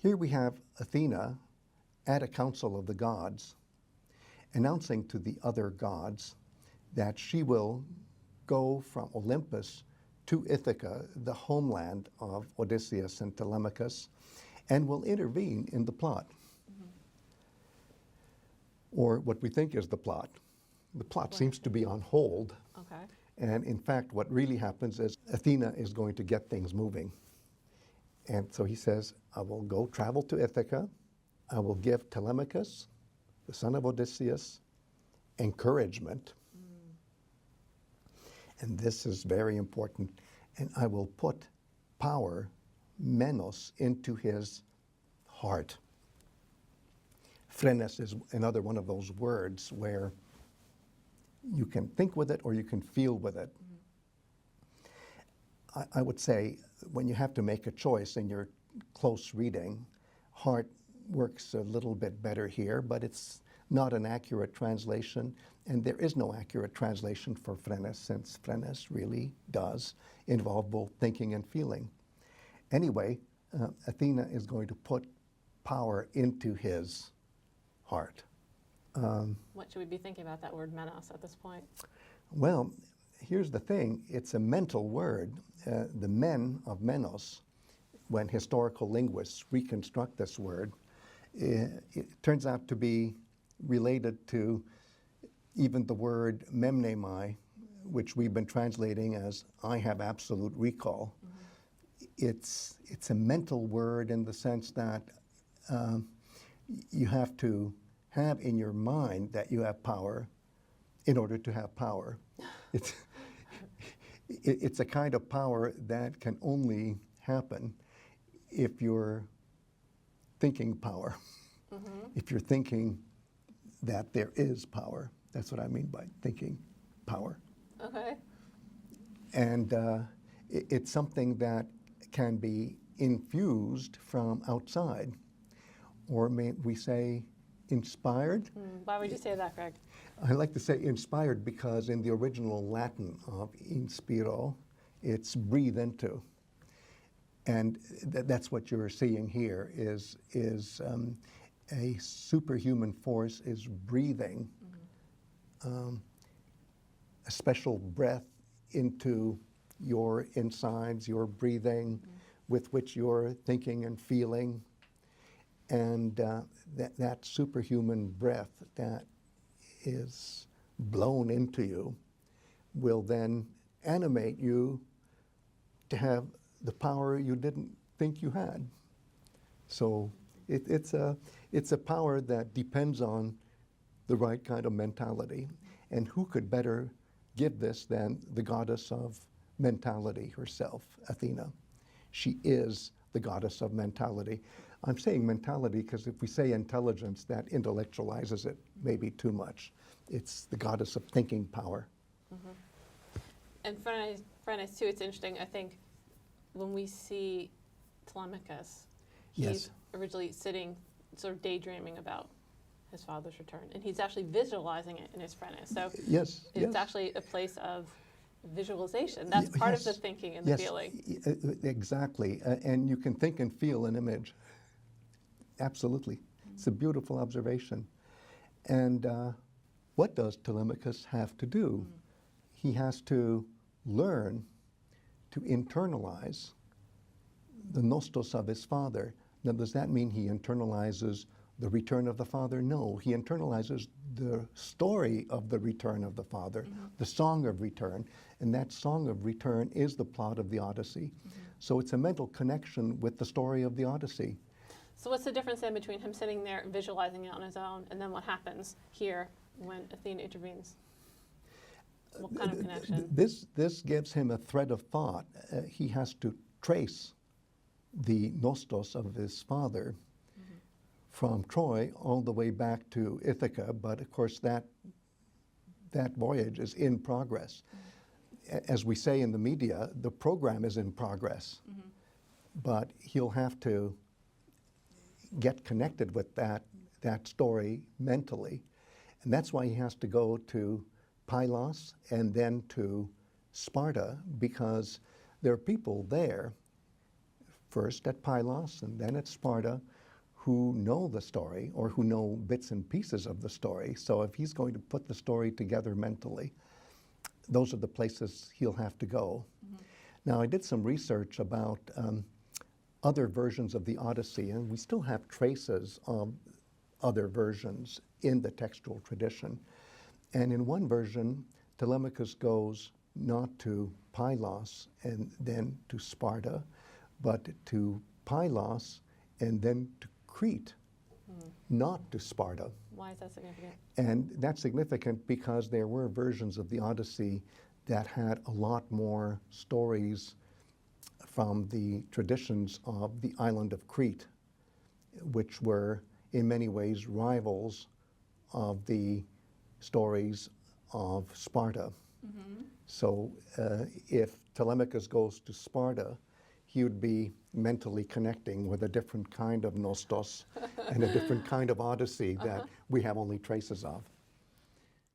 Here we have Athena at a council of the gods, announcing to the other gods that she will go from Olympus to Ithaca, the homeland of Odysseus and Telemachus, and will intervene in the plot. Or what we think is the plot. The plot seems to be on hold. Okay. And in fact, what really happens is Athena is going to get things moving. And so he says, I will go travel to Ithaca. I will give Telemachus, the son of Odysseus, encouragement. And this is very important. And I will put power, menos, into his heart. Phrenes is another one of those words where you can think with it or you can feel with it. I would say when you have to make a choice in your close reading, heart works a little bit better here, but it's not an accurate translation, and there is no accurate translation for phrenes, since phrenes really does involve both thinking and feeling. Anyway, Athena is going to put power into his heart. What should we be thinking about that word menos at this point? Well, here's the thing. It's a mental word. The men of menos, when historical linguists reconstruct this word, it turns out to be related to even the word me-mne-mai, which we've been translating as I have absolute recall. It's a mental word in the sense that you have to have in your mind that you have power in order to have power. It's a kind of power that can only happen if you're thinking power, if you're thinking that there is power. That's what I mean by thinking power. Okay. And it's something that can be infused from outside, or may we say inspired. Why would you say that, Greg? I like to say inspired because in the original Latin of inspiro, it's breathe into. And that's what you're seeing here is a superhuman force is breathing a special breath into your insides, your breathing with which you're thinking and feeling. And that superhuman breath that is blown into you will then animate you to have the power you didn't think you had. So it's a power that depends on the right kind of mentality. And who could better give this than the goddess of mentality herself, Athena? She is the goddess of mentality. I'm saying mentality because if we say intelligence, that intellectualizes it maybe too much. It's the goddess of thinking power. And phrenes too, it's interesting, I think, when we see Telemachus, he's originally sitting, sort of daydreaming about his father's return, and he's actually visualizing it in his phrenes. So it's actually a place of visualization. That's part of the thinking and the feeling. Exactly, and you can think and feel an image. Absolutely. It's a beautiful observation. And what does Telemachus have to do? He has to learn to internalize the nostos of his father. Now, does that mean he internalizes the return of the father? No, he internalizes the story of the return of the father, the song of return, and that song of return is the plot of the Odyssey. So it's a mental connection with the story of the Odyssey. So what's the difference then between him sitting there visualizing it on his own and then what happens here when Athena intervenes? What kind of connection? This gives him a thread of thought. He has to trace the nostos of his father from Troy all the way back to Ithaca, but of course that voyage is in progress. As we say in the media, the program is in progress, but he'll have to get connected with that story mentally. And that's why he has to go to Pylos and then to Sparta, because there are people there, first at Pylos and then at Sparta, who know the story or who know bits and pieces of the story. So if he's going to put the story together mentally, those are the places he'll have to go. Now, I did some research about other versions of the Odyssey, and we still have traces of other versions in the textual tradition. And in one version, Telemachus goes not to Pylos and then to Sparta, but to Pylos and then to Crete, not to Sparta. Why is that significant? And that's significant because there were versions of the Odyssey that had a lot more stories from the traditions of the island of Crete, which were in many ways rivals of the stories of Sparta. So if Telemachus goes to Sparta, he would be mentally connecting with a different kind of nostos and a different kind of Odyssey that we have only traces of.